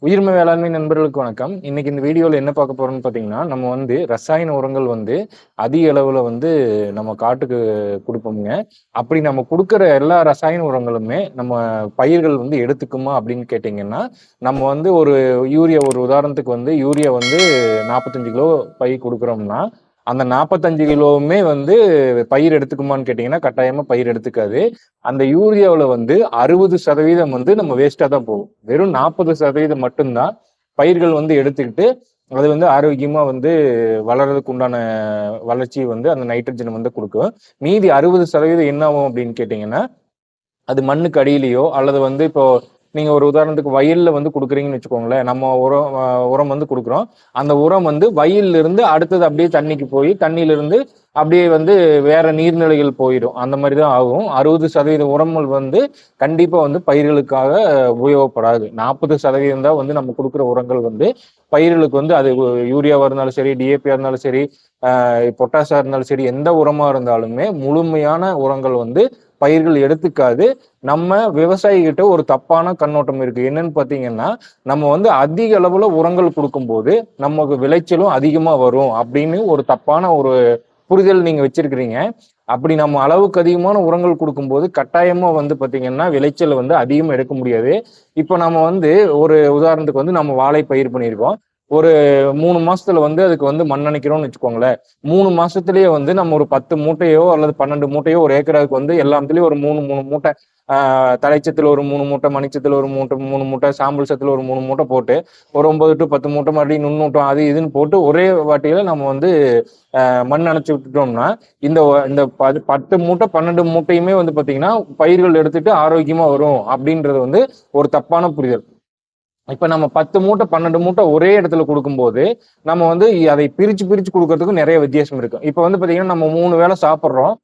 உயிர்மை வேளாண்மை நண்பர்களுக்கு வணக்கம். இன்னைக்கு இந்த வீடியோல என்ன பார்க்க போறோம்னு பார்த்தீங்கன்னா, நம்ம வந்து ரசாயன உரங்கள் வந்து அதிக அளவுல வந்து நம்ம காட்டுக்கு குடுப்போம்ங்க. அப்படி நம்ம குடுக்குற எல்லா ரசாயன உரங்களுமே நம்ம பயிர்கள் வந்து எடுத்துக்குமா அப்படின்னு கேட்டீங்கன்னா, நம்ம வந்து ஒரு உதாரணத்துக்கு வந்து யூரியா வந்து 45 கிலோ பை குடுக்குறோம்னா, அந்த 45 கிலோவுமே வந்து பயிர் எடுத்துக்குமான்னு கேட்டீங்கன்னா, கட்டாயமா பயிர் எடுத்துக்காது. அந்த யூரியாவுல வந்து 60% வந்து நம்ம வேஸ்ட்டா தான் போகும். வெறும் 40% மட்டும் தான் பயிர்கள் வந்து எடுத்துக்கிட்டு, அது வந்து ஆரோக்கியமா வந்து வளர்றதுக்கு உண்டான வளர்ச்சி வந்து அந்த நைட்ரஜன் வந்து குடுக்கும். மீதி 60% என்ன ஆகும் அப்படின்னு கேட்டீங்கன்னா, அது மண்ணுக்கு அடியிலயோ அல்லது வந்து இப்போ நீங்க ஒரு உதாரணத்துக்கு வயல்ல வந்து குடுக்குறீங்கன்னு வச்சுக்கோங்களேன். நம்ம உரம் வந்து குடுக்குறோம். அந்த உரம் வந்து வயல்ல இருந்து அடுத்தது அப்படியே தண்ணிக்கு போய், தண்ணியிலிருந்து அப்படியே வந்து வேற நீர்நிலைகள் போயிடும். அந்த மாரி தான் ஆகும். 60% உரங்கள் வந்து கண்டிப்பா வந்து பயிர்களுக்காக உபயோகப்படாது. 40% தான் வந்து நம்ம குடுக்குற உரங்கள் வந்து பயிர்களுக்கு வந்து அது யூரியாவா இருந்தாலும் சரி, டிஏபியா இருந்தாலும் சரி, பொட்டாஷா இருந்தாலும் சரி, எந்த உரமா இருந்தாலுமே முழுமையான உரங்கள் வந்து பயிர்கள் எடுத்துக்காது. நம்ம விவசாயிகிட்ட ஒரு தப்பான கண்ணோட்டம் இருக்கு. என்னன்னு பார்த்தீங்கன்னா, நம்ம வந்து அதிக அளவுல உரங்கள் குடுக்கும்போது, நமக்கு விளைச்சலும் அதிகமா வரும் அப்படின்னு ஒரு தப்பான ஒரு புரிதல் நீங்க வச்சிருக்கிறீங்க. அப்படி நம்ம அளவுக்கு அதிகமான உரங்கள் குடுக்கும்போது, கட்டாயமா வந்து பார்த்தீங்கன்னா, விளைச்சல் வந்து அதிகமா எடுக்க முடியாது. இப்ப நம்ம வந்து ஒரு உதாரணத்துக்கு வந்து நம்ம வாழை பயிர் பண்ணியிருக்கோம். ஒரு 3 மாசத்துல வந்து அதுக்கு வந்து மண் அணைக்கிறோம்னு வச்சுக்கோங்களேன். 3 மாசத்திலேயே வந்து நம்ம ஒரு 10 மூட்டையோ அல்லது 12 மூட்டையோ ஒரு ஏக்கராவுக்கு வந்து எல்லாத்துலயும் ஒரு 3 மூட்டை தழைச்சத்துல ஒரு 3 மூட்டை, மணிச்சத்துல ஒரு 3 மூட்டை, சாம்பல் சத்துல ஒரு 3 மூட்டை போட்டு, ஒரு 9 டூ 10 மூட்டை மறுபடியும் நுண்ணூட்டம் அது இதுன்னு போட்டு ஒரே வாட்டியில நம்ம வந்து மண் அணைச்சு விட்டுட்டோம்னா, இந்த 10 மூட்டை, 12 மூட்டையுமே வந்து பார்த்தீங்கன்னா, பயிர்கள் எடுத்துட்டு ஆரோக்கியமா வரும் அப்படின்றது வந்து ஒரு தப்பான புரிதல். இப்ப நம்ம 10 மூட்டை, 12 மூட்டை ஒரே இடத்துல குடுக்கும்போது, நம்ம வந்து அதை பிரிச்சு, பிரிச்சு குடுக்கறதுக்கும் நெறைய வித்தியாசம் இருக்கு. இப்ப வந்து பாத்தீங்கன்னா, நம்ம 3 வேள சாப்பிடுறோம்.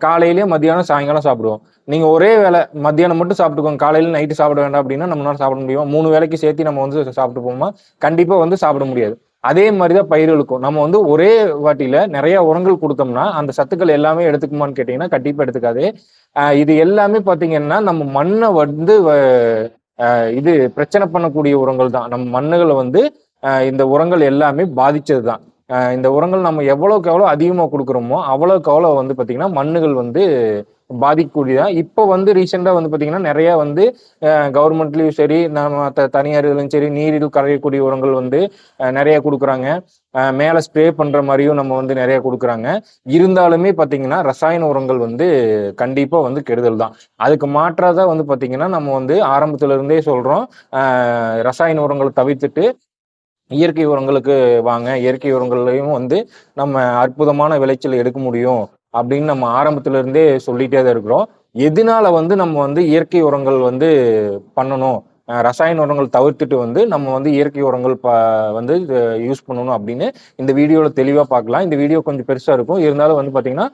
காலையிலயும், மத்தியானம், சாயங்காலம் சாப்பிடுவோம். நீங்க ஒரே வேள மத்தியானம் மட்டும் சாப்பிட்டுக்கோங்க. காலையில, நைட்டு சாப்பிட வேண்டாம் அப்டின்னா, நம்மளால சாப்பிட முடியுமா? 3 வேளைக்கு சேர்த்து நம்ம வந்து சாப்பிட்டு போவோமா? கண்டிப்பா வந்து சாப்பிட முடியாது. அதே மாரி தான் பயிர்களுக்கும். நம்ம வந்து ஒரே வாட்டில நெறைய உரங்கள் குடுத்தோம்னா, அந்த சத்துக்கள் எல்லாமே எடுத்துக்குமான்னு கேட்டீங்கன்னா, கண்டிப்பா எடுத்துக்காது. இது எல்லாமே பாத்தீங்கன்னா, நம்ம மண்ண வந்து இது பிரச்சனை பண்ணக்கூடிய உரங்கள் தான். நம்ம மண்ணுகள வந்து இந்த உரங்கள் எல்லாமே பாதிச்சது தான். இந்த உரங்கள் நம்ம எவ்வளவுக்கு எவ்வளோ அதிகமா குடுக்குறோமோ, அவ்வளவுக்கு அவ்வளோ வந்து பார்த்தீங்கன்னா, மண்ணுகள் வந்து பாதிக்கக்கூடியதா இப்ப வந்து ரீசென்ட்டா வந்து பார்த்தீங்கன்னா, நெறைய வந்து கவர்மெண்ட்லயும் சரி, நம்ம தனியார் இதுலயும் சரி, நீரில் கரையக்கூடிய உரங்கள் வந்து நெறைய குடுக்குறாங்க. மேல ஸ்ப்ரே பண்ற மாரியும் நம்ம வந்து நெறைய குடுக்குறாங்க. இருந்தாலுமே பார்த்தீங்கன்னா, ரசாயன உரங்கள் வந்து கண்டிப்பா வந்து கெடுதல் தான். அதுக்கு மாற்றா தான் வந்து பார்த்தீங்கன்னா, நம்ம வந்து ஆரம்பத்துல இருந்தே சொல்றோம். அ ரசாயன உரங்கள தவிர்த்துட்டு இயற்கை உரங்களுக்கு வாங்க. இயற்கை உரங்கள்லயும் வந்து நம்ம அற்புதமான விளைச்சல் எடுக்க முடியும். அப்படின்னு நம்ம ஆரம்பத்துல இருந்தே சொல்லிட்டே தான் இருக்கிறோம். எதனால வந்து நம்ம வந்து இயற்கை உரங்கள் வந்து பண்ணணும். ரசாயன உரங்கள் தவிர்த்துட்டு வந்து நம்ம வந்து இயற்கை உரங்கள் வந்து யூஸ் பண்ணணும் அப்படின்னு இந்த வீடியோல தெளிவா பார்க்கலாம். இந்த வீடியோ கொஞ்சம் பெருசா இருக்கும். இருந்தாலும் வந்து பார்த்தீங்கன்னா,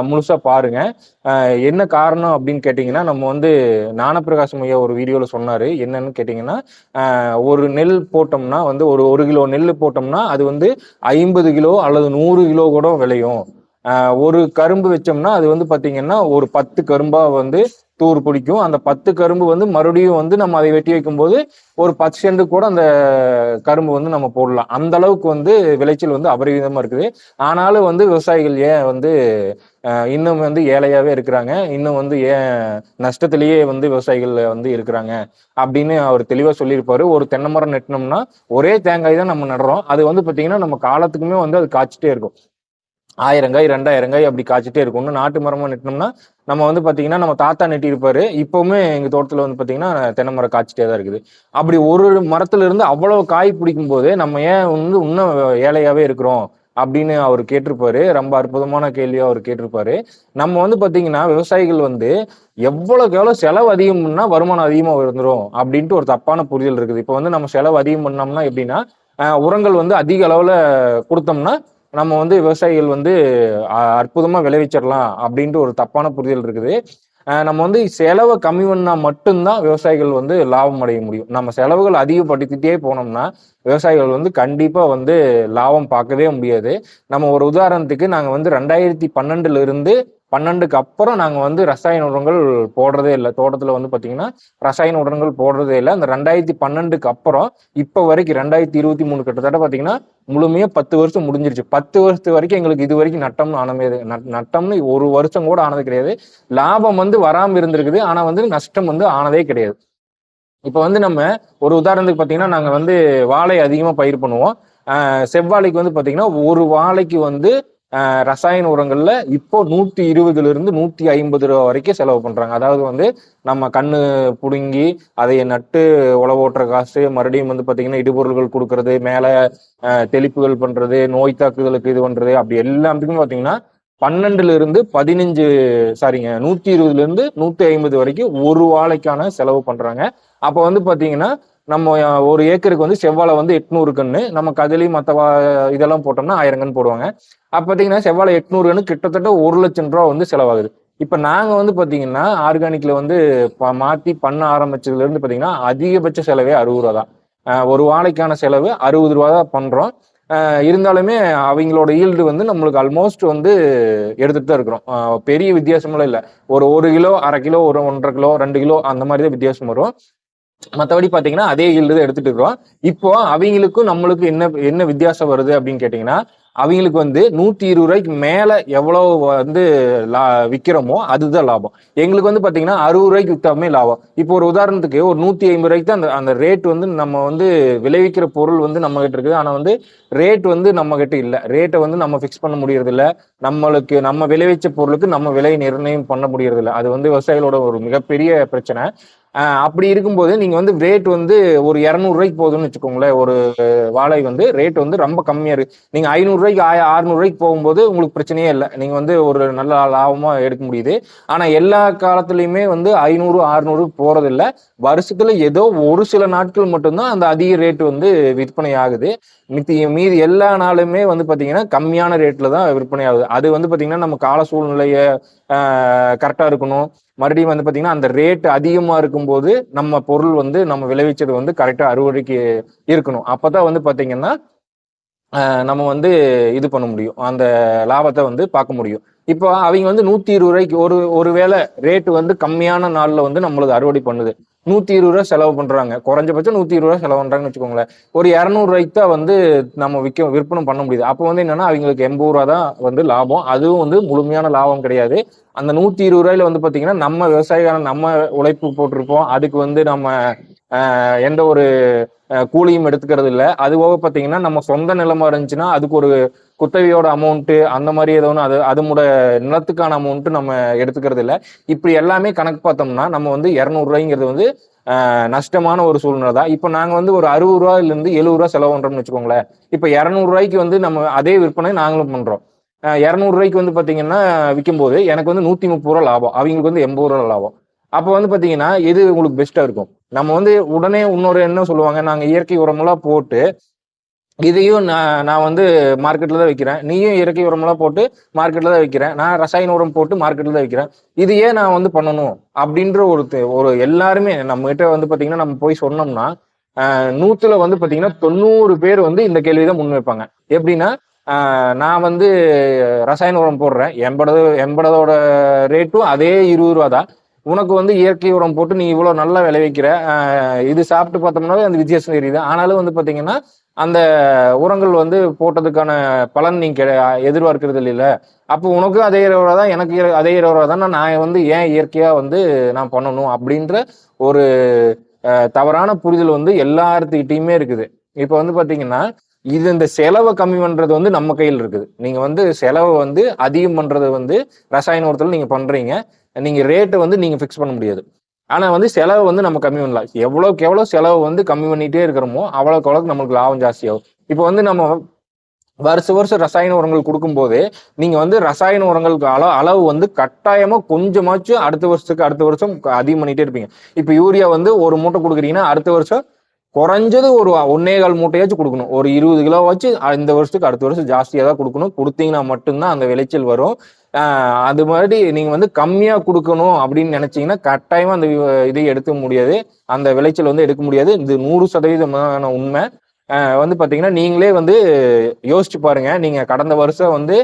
முழுசா பாருங்க. என்ன காரணம் அப்படின்னு கேட்டீங்கன்னா, நம்ம வந்து ஞானப்பிரகாசம் ஐயா ஒரு வீடியோல சொன்னாரு. என்னன்னு கேட்டீங்கன்னா, ஒரு நெல் போட்டோம்னா வந்து ஒரு 1 கிலோ நெல்லு போட்டோம்னா, அது வந்து 50 கிலோ அல்லது 100 கிலோ கூட விளையும். ஒரு கரும்பு வச்சோம்னா, அது வந்து பார்த்தீங்கன்னா, ஒரு 10 கரும்பா வந்து தூர் பிடிக்கும். அந்த 10 கரும்பு வந்து மறுபடியும் வந்து நம்ம அதை வெட்டி வைக்கும்போது, ஒரு 10 சென்ட் கூட அந்த கரும்பு வந்து நம்ம போடலாம். அந்த அளவுக்கு வந்து விளைச்சல் வந்து அபரிவிதமா இருக்குது. ஆனாலும் வந்து விவசாயிகள் ஏன் வந்து இன்னும் வந்து ஏழையாவே இருக்கிறாங்க. இன்னும் வந்து ஏன் நஷ்டத்திலேயே வந்து விவசாயிகள் வந்து இருக்கிறாங்க. அப்படின்னு அவர் தெளிவா சொல்லியிருப்பாரு. ஒரு தென்னை மரம் நெட்டுனோம்னா, ஒரே தேங்காய் தான் நம்ம நடுறோம். அது வந்து பார்த்தீங்கன்னா, நம்ம காலத்துக்குமே வந்து அது காய்ச்சிட்டே இருக்கும். 1000 காய், 2000 காய் அப்படி காய்ச்சிட்டே இருக்கும். இன்னும் நாட்டு மரமா நெட்டுனோம்னா, நம்ம வந்து பார்த்தீங்கன்னா, நம்ம தாத்தா நெட்டியிருப்பாரு. இப்பவுமே எங்க தோட்டத்துல வந்து பார்த்தீங்கன்னா, தென்னை மரம் காய்ச்சிட்டே தான் இருக்குது. அப்படி ஒரு மரத்துல இருந்து அவ்வளவு காய் பிடிக்கும்போது, நம்ம ஏன் வந்து இன்னும் ஏழையாவே இருக்கிறோம்? அப்படின்னு அவரு கேட்டிருப்பாரு. ரொம்ப அற்புதமான கேள்வியா அவரு கேட்டிருப்பாரு. நம்ம வந்து பார்த்தீங்கன்னா, விவசாயிகள் வந்து எவ்வளவுக்கு எவ்வளோ செலவு அதிகம் பண்ணா வருமானம் அதிகமா வந்துரும் அப்படின்ட்டு ஒரு தப்பான புரிதல் இருக்குது. இப்ப வந்து நம்ம செலவு அதிகம் பண்ணோம்னா எப்படின்னா, உரங்கள் வந்து அதிக அளவுல குடுத்தோம்னா, நம்ம வந்து விவசாயிகள் வந்து அற்புதமா விளைவிச்சிடலாம் அப்படின்ட்டு ஒரு தப்பான புரிதல் இருக்குது. நம்ம வந்து செலவ கம்மி பண்ணா மட்டும் தான் விவசாயிகள் வந்து லாபம் அடைய முடியும். நம்ம செலவுகள் அதிகப்படுத்திட்டே போனோம்னா, விவசாயிகள் வந்து கண்டிப்பா வந்து லாபம் பார்க்கவே முடியாது. நம்ம ஒரு உதாரணத்துக்கு நாங்க வந்து 2012ல இருந்து 12க்கு அப்புறம் நாங்க வந்து ரசாயன உரங்கள் போடுறதே இல்லை. தோட்டத்துல வந்து பாத்தீங்கன்னா ரசாயன உரங்கள் போடுறதே இல்லை. அந்த 2012க்கு அப்புறம் இப்ப வரைக்கும் 2023 கிட்டத்தட்ட பாத்தீங்கன்னா முழுமையா 10 வருஷம் முடிஞ்சிருச்சு. 10 வருஷத்து வரைக்கும் எங்களுக்கு இது வரைக்கும் நட்டம்னு ஆனமே நட்டம்னு ஒரு வருஷம் கூட ஆனது கிடையாது. லாபம் வந்து வராம இருந்திருக்குது. ஆனா வந்து நஷ்டம் வந்து ஆனதே கிடையாது. இப்ப வந்து நம்ம ஒரு உதாரணத்துக்கு பாத்தீங்கன்னா நாங்க வந்து வாழை அதிகமா பயிர் பண்ணுவோம். செவ்வாழைக்கு வந்து பாத்தீங்கன்னா ஒரு வாழைக்கு வந்து ரசாயன உரங்கள்ல இப்போ 120 இருந்து 150 ரூபா வரைக்கும் செலவு பண்றாங்க. அதாவது வந்து நம்ம கண்ணு புடுங்கி அதை நட்டு உழவு ஓட்டுற காசு, மறுபடியும் வந்து பாத்தீங்கன்னா இடுபொருள்கள் கொடுக்கறது, மேல தெளிப்புகள் பண்றது, நோய் தாக்குதலுக்கு இது பண்றது, அப்படி எல்லாத்துக்கும் பாத்தீங்கன்னா 12 இருந்து 15 சாரிங்க 120 இருந்து 150 வரைக்கும் ஒரு வாழைக்கான செலவு பண்றாங்க. அப்ப வந்து பாத்தீங்கன்னா நம்ம ஒரு ஏக்கருக்கு வந்து செவ்வாழை வந்து 800 கண்ணு, நம்ம கதலி மற்ற இதெல்லாம் போட்டோம்னா 1000 கன்று போடுவாங்க. அப்ப பாத்தீங்கன்னா செவ்வாழை 800 கண்ணு கிட்டத்தட்ட 1,00,000 ரூபா வந்து செலவாகுது. இப்ப நாங்க வந்து பாத்தீங்கன்னா ஆர்கானிக்ல வந்து மாத்தி பண்ண ஆரம்பிச்சதுல இருந்து பாத்தீங்கன்னா அதிகபட்ச செலவே 60 ரூபா தான். ஒரு வாழைக்கான செலவு 60 ரூபா தான் பண்றோம். இருந்தாலுமே அவங்களோட ஈல்டு வந்து நம்மளுக்கு ஆல்மோஸ்ட் வந்து எடுத்துட்டு தான் இருக்கிறோம். பெரிய வித்தியாசமெல்லாம் இல்லை. ஒரு 1 கிலோ, 1/2 கிலோ, ஒரு 1,50 கிலோ, 2 கிலோ அந்த மாதிரி தான் வித்தியாசம் வரும். மற்றபடி பாத்தீங்கன்னா அதே ஈல்டு தான் எடுத்துட்டு இருக்கோம். இப்போ அவங்களுக்கும் நம்மளுக்கும் என்ன என்ன வித்தியாசம் வருது அப்படின்னு கேட்டீங்கன்னா, அவங்களுக்கு வந்து 120 ரூபாய்க்கு மேல எவ்வளவு வந்து விக்கிறோமோ அதுதான் லாபம். எங்களுக்கு வந்து பாத்தீங்கன்னா 60 ரூபாய்க்கு வித்தாமே லாபம். இப்போ ஒரு உதாரணத்துக்கு ஒரு 150 ரூபாய்க்கு தான் அந்த அந்த ரேட் வந்து நம்ம வந்து விளைவிக்கிற பொருள் வந்து நம்ம கிட்ட இருக்குது. ஆனா வந்து ரேட் வந்து நம்ம கிட்ட இல்ல. ரேட்டை வந்து நம்ம ஃபிக்ஸ் பண்ண முடியறது இல்ல. நம்மளுக்கு நம்ம விளைவிச்ச பொருளுக்கு நம்ம விலை நிர்ணயம் பண்ண முடியறது இல்ல. அது வந்து விவசாயிகளோட ஒரு மிகப்பெரிய பிரச்சனை. அப்படி இருக்கும்போது நீங்க வந்து ரேட் வந்து ஒரு 200 ரூபாய்க்கு போகுதுன்னு வச்சுக்கோங்களேன். ஒரு வாழை வந்து ரேட் வந்து ரொம்ப கம்மியா இருக்கு. நீங்க 500 ரூபாய்க்கு 600 ரூபாய்க்கு போகும்போது உங்களுக்கு பிரச்சனையே இல்லை. நீங்க வந்து ஒரு நல்ல லாபமா எடுக்க முடியுது. ஆனா எல்லா காலத்துலயுமே வந்து 500 600 போறது இல்லை. வருஷத்துல ஏதோ ஒரு சில நாட்கள் மட்டும்தான் அந்த அதிக ரேட் வந்து விற்பனை ஆகுது. மீதி எல்லா நாளுமே வந்து பாத்தீங்கன்னா கம்மியான ரேட்ல தான் விற்பனை ஆகுது. அது வந்து பாத்தீங்கன்னா நம்ம கால சூழ்நிலைய கரெக்டா இருக்கணும். மறுபடியும் வந்து பாத்தீங்கன்னா அந்த ரேட் அதிகமா இருக்கும்போது நம்ம பொருள் வந்து நம்ம விளைவிச்சது வந்து கரெக்டா அறுவடைக்கு இருக்கணும். அப்பதான் வந்து பாத்தீங்கன்னா நம்ம வந்து இது பண்ண முடியும். அந்த லாபத்தை வந்து பார்க்க முடியும். இப்போ அவங்க வந்து 120 ரூபாய்க்கு ஒரு வேளை ரேட்டு வந்து கம்மியான நாள்ல வந்து நம்மளுக்கு அறுவடை பண்ணுது. 120 ரூபாய் செலவு பண்றாங்க. குறைஞ்சபட்சம் 120 ரூபாய் செலவு பண்றாங்கன்னு வச்சுக்கோங்களேன். ஒரு 200 ரூபாய்க்கு தான் வந்து நம்ம விற்பனை பண்ண முடியுது. அப்போ வந்து என்னன்னா அவங்களுக்கு 80 ரூபா தான் வந்து லாபம். அதுவும் வந்து முழுமையான லாபம் கிடையாது. அந்த 120 ரூபாயில வந்து பாத்தீங்கன்னா நம்ம விவசாயியான நம்ம உழைப்பு போட்டிருப்போம். அதுக்கு வந்து நம்ம எந்த ஒரு கூலியும் எடுத்துக்கிறது இல்லை. அது போக பாத்தீங்கன்னா நம்ம சொந்த நிலமா இருந்துச்சுன்னா அதுக்கு ஒரு குத்தகையோட அமௌண்ட் அந்த மாதிரி ஏதோ ஒன்று அது நிலத்துக்கான அமௌண்ட் நம்ம எடுத்துக்கிறது இல்லை. இப்படி எல்லாமே கணக்கு பார்த்தோம்னா நம்ம வந்து 200 ரூபாய்ங்கிறது வந்து நஷ்டமான ஒரு சூழ்நிலை தான். இப்போ நாங்க வந்து ஒரு 60 ரூபாயில இருந்து 70 ரூபாய் செலவு பண்றோம்னு வச்சுக்கோங்களேன். இப்போ 200 ரூபாய்க்கு வந்து நம்ம அதே விற்பனை நாங்களும் பண்றோம். 200 ரூபாய்க்கு வந்து பாத்தீங்கன்னா விற்கும் போது எனக்கு வந்து 130 ரூபா லாபம், அவங்களுக்கு வந்து 80 ரூபா லாபம். அப்போ வந்து பாத்தீங்கன்னா எது உங்களுக்கு பெஸ்டா இருக்கும்? நம்ம வந்து உடனே இன்னொரு என்ன சொல்லுவாங்க, நாங்க இயற்கை உரமெல்லாம் போட்டு இதையும் நான் வந்து மார்க்கெட்ல தான் விற்கிறேன், நீயும் இயற்கை உரமெல்லாம் போட்டு மார்க்கெட்ல தான் விற்கிறேன், நான் ரசாயன உரம் போட்டு மார்க்கெட்ல தான் விற்கிறேன், இது ஏன் நான் வந்து பண்ணணும் அப்படின்ற ஒரு எல்லாருமே நம்ம கிட்ட வந்து பாத்தீங்கன்னா நம்ம போய் சொன்னோம்னா 100ல வந்து பாத்தீங்கன்னா 90 பேர் வந்து இந்த கேள்விதான் முன்வைப்பாங்க. எப்படின்னா நான் வந்து ரசாயன உரம் போடுறேன், எம்படதோட ரேட்டும் அதே 20 ரூபா தான், உனக்கு வந்து இயற்கை உரம் போட்டு நீ இவ்வளவு நல்லா விளைவிக்கிற, இது சாப்பிட்டு பார்த்தோம்னாலே அந்த வித்தியாசம் தெரியுது. ஆனாலும் வந்து பாத்தீங்கன்னா அந்த உரங்கள் வந்து போட்டதுக்கான பலன் நீங்க எதிர்பார்க்கறது இல்ல. அப்போ உனக்கும் அதே 20 ரூபா தான், எனக்கு அதே 20 ரூபா தான், நான் வந்து ஏன் இயற்கையா வந்து நான் பண்ணணும் அப்படின்ற ஒரு தவறான புரிதல் வந்து எல்லாத்துக்கிட்டையுமே இருக்குது. இப்ப வந்து பாத்தீங்கன்னா இந்த செலவை கம்மி பண்றது வந்து நம்ம கையில் இருக்குது. நீங்க வந்து செலவை வந்து அதிகம் பண்றது வந்து ரசாயன உரத்துல நீங்க பண்றீங்க. நீங்க ரேட்டை வந்து நீங்க ஃபிக்ஸ் பண்ண முடியாது. ஆனா வந்து செலவு வந்து நம்ம கம்மி பண்ணலாம். எவ்வளவுக்கு எவ்வளவு செலவு வந்து கம்மி பண்ணிட்டே இருக்கிறோமோ அவ்வளவுக்கு அவ்வளவுக்கு நம்மளுக்கு லாபம் ஜாஸ்தியாகும். இப்போ வந்து நம்ம வருஷம் ரசாயன உரங்கள் கொடுக்கும் போது நீங்க வந்து ரசாயன உரங்களுக்கு அளவு வந்து கட்டாயமா கொஞ்சமாச்சும் அடுத்த வருஷம் அதிகம் பண்ணிட்டே இருப்பீங்க. இப்ப யூரியா வந்து ஒரு மூட்டை கொடுக்குறீங்கன்னா அடுத்த வருஷம் குறைஞ்சது ஒரு 1.25 மூட்டையாச்சும் கொடுக்கணும். ஒரு 20 கிலோ வச்சு இந்த வருஷத்துக்கு அடுத்த வருஷம் ஜாஸ்தியா தான் கொடுக்கணும். கொடுத்தீங்கன்னா மட்டும்தான் அந்த விளைச்சல் வரும். அது மாதிரி நீங்க வந்து கம்மியா கொடுக்கணும் அப்படின்னு நினைச்சீங்கன்னா கட்டாயமா அந்த இதை எடுக்க முடியாது. அந்த விளைச்சல் வந்து எடுக்க முடியாது. இது 100% உண்மை. வந்து பாத்தீங்கன்னா நீங்களே வந்து யோசிச்சு பாருங்க. நீங்க கடந்த வருஷம் வந்து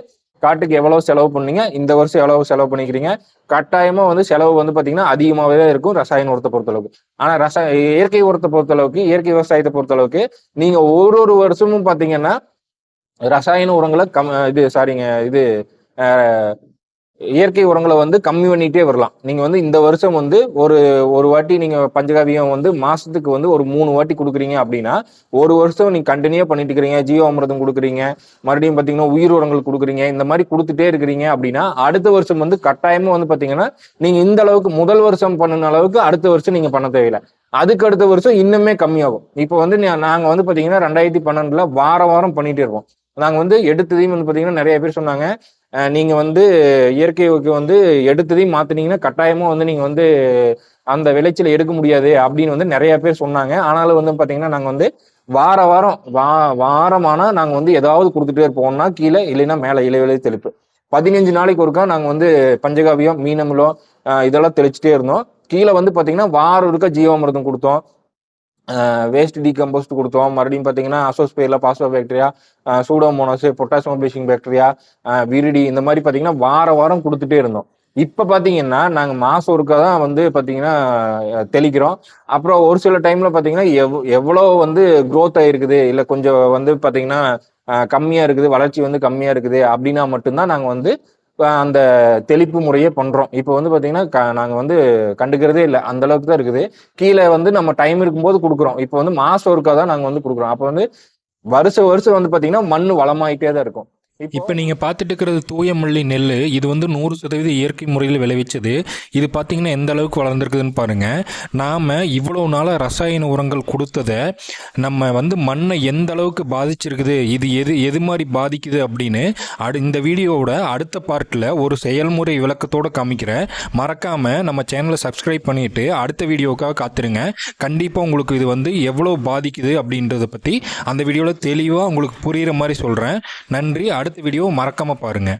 காட்டுக்கு எவ்வளவு செலவு பண்ணீங்க, இந்த வருஷம் எவ்வளவு செலவு பண்ணிக்கிறீங்க. கட்டாயமா வந்து செலவு வந்து பாத்தீங்கன்னா அதிகமாவே தான் இருக்கும் ரசாயன உரத்தை பொறுத்தளவுக்கு. ஆனா இயற்கை உரத்தை பொறுத்தளவுக்கு, இயற்கை விவசாயத்தை பொறுத்தளவுக்கு நீங்க ஒரு வருஷமும் பாத்தீங்கன்னா ரசாயன உரங்களை இயற்கை உரங்களை வந்து கம்மி பண்ணிட்டே வரலாம். நீங்க வந்து இந்த வருஷம் வந்து ஒரு ஒரு வாட்டி நீங்க பஞ்சகாவியம் வந்து மாசத்துக்கு வந்து ஒரு 3 வாட்டி கொடுக்குறீங்க அப்படின்னா, ஒரு வருஷம் நீங்க கண்டினியூ பண்ணிட்டு இருக்கிறீங்க, ஜீவாமிர்தம் கொடுக்குறீங்க, மறுபடியும் பாத்தீங்கன்னா உயிர் உரங்கள் கொடுக்குறீங்க, இந்த மாதிரி கொடுத்துட்டே இருக்கிறீங்க அப்படின்னா அடுத்த வருஷம் வந்து கட்டாயமா வந்து பாத்தீங்கன்னா நீங்க இந்த அளவுக்கு முதல் வருஷம் பண்ணின அளவுக்கு அடுத்த வருஷம் நீங்க பண்ண தேவையில்லை. அதுக்கு அடுத்த வருஷம் இன்னுமே கம்மியாகும். இப்போ வந்து நாங்க வந்து பாத்தீங்கன்னா 2012 வாரம் பண்ணிட்டே இருப்போம். நாங்க வந்து எடுத்ததையும் வந்து பாத்தீங்கன்னா நிறைய பேர் சொன்னாங்க, நீங்க வந்து இயற்கைக்கு வந்து எடுத்ததையும் மாத்தினீங்கன்னா கட்டாயமா வந்து நீங்க வந்து அந்த விளைச்சலை எடுக்க முடியாது அப்படின்னு வந்து நிறைய பேர் சொன்னாங்க. ஆனாலும் வந்து பாத்தீங்கன்னா நாங்க வந்து வாரமானா நாங்க வந்து ஏதாவது கொடுத்துட்டே இருப்போம்னா கீழே, இல்லைன்னா மேல இலைவிலை தெளிப்பு 15 நாளைக்கு ஒருக்கா நாங்க வந்து பஞ்சகாவியம், மீனமிலம் இதெல்லாம் தெளிச்சுட்டே இருந்தோம். கீழே வந்து பாத்தீங்கன்னா வாரம் ஒருக்கா ஜீவாமிர்தம் கொடுத்தோம், வேஸ்ட் டீகம்போஸ்ட் கொடுத்தோம், மறுபடியும் பார்த்தீங்கன்னா azospirillum, phosphobacteria, pseudomonas, potassium bleaching bacteria, viride, இந்த மாதிரி பார்த்தீங்கன்னா வாரம் கொடுத்துட்டே இருந்தோம். இப்போ பார்த்தீங்கன்னா நாங்கள் மாசம் ஒருக்கா தான் வந்து பார்த்தீங்கன்னா தெளிக்கிறோம். அப்புறம் ஒரு சில டைம்ல பார்த்தீங்கன்னா எவ்வளோ வந்து க்ரோத் ஆயிருக்குது, இல்லை கொஞ்சம் வந்து பார்த்தீங்கன்னா கம்மியா இருக்குது, வளர்ச்சி வந்து கம்மியா இருக்குது அப்படின்னா மட்டும்தான் நாங்கள் வந்து அந்த தெளிப்பு முறையே பண்றோம். இப்போ வந்து பாத்தீங்கன்னா நாங்க வந்து கண்டுக்கிறதே இல்லை, அந்த அளவுக்கு தான் இருக்குது. கீழே வந்து நம்ம டைம் இருக்கும்போது கொடுக்குறோம். இப்போ வந்து மாசம் ஒருக்கா தான் நாங்க வந்து கொடுக்குறோம். அப்போ வந்து வருஷம் வந்து பாத்தீங்கன்னா மண் வளமாயிட்டே தான் இருக்கும். இப்போ நீங்கள் பார்த்துட்டு இருக்கிறது தூய மல்லி நெல். இது வந்து 100% இயற்கை முறையில் விளைவிச்சது. இது பார்த்தீங்கன்னா எந்த அளவுக்கு வளர்ந்துருக்குதுன்னு பாருங்கள். நாம் இவ்வளோ நாளாக ரசாயன உரங்கள் கொடுத்ததை நம்ம வந்து மண்ணை எந்த அளவுக்கு பாதிச்சிருக்குது, இது எது மாதிரி பாதிக்குது அப்படின்னு இந்த வீடியோவோட அடுத்த பார்ட்டில் ஒரு செயல்முறை விளக்கத்தோடு காமிக்கிறேன். மறக்காமல் நம்ம சேனலை சப்ஸ்கிரைப் பண்ணிவிட்டு அடுத்த வீடியோவுக்காக காத்துருங்க. கண்டிப்பாக உங்களுக்கு இது வந்து எவ்வளோ பாதிக்குது அப்படின்றத பற்றி அந்த வீடியோவில் தெளிவாக உங்களுக்கு புரிகிற மாதிரி சொல்கிறேன். நன்றி. அடுத்த வீடியோ மறக்காம பாருங்க.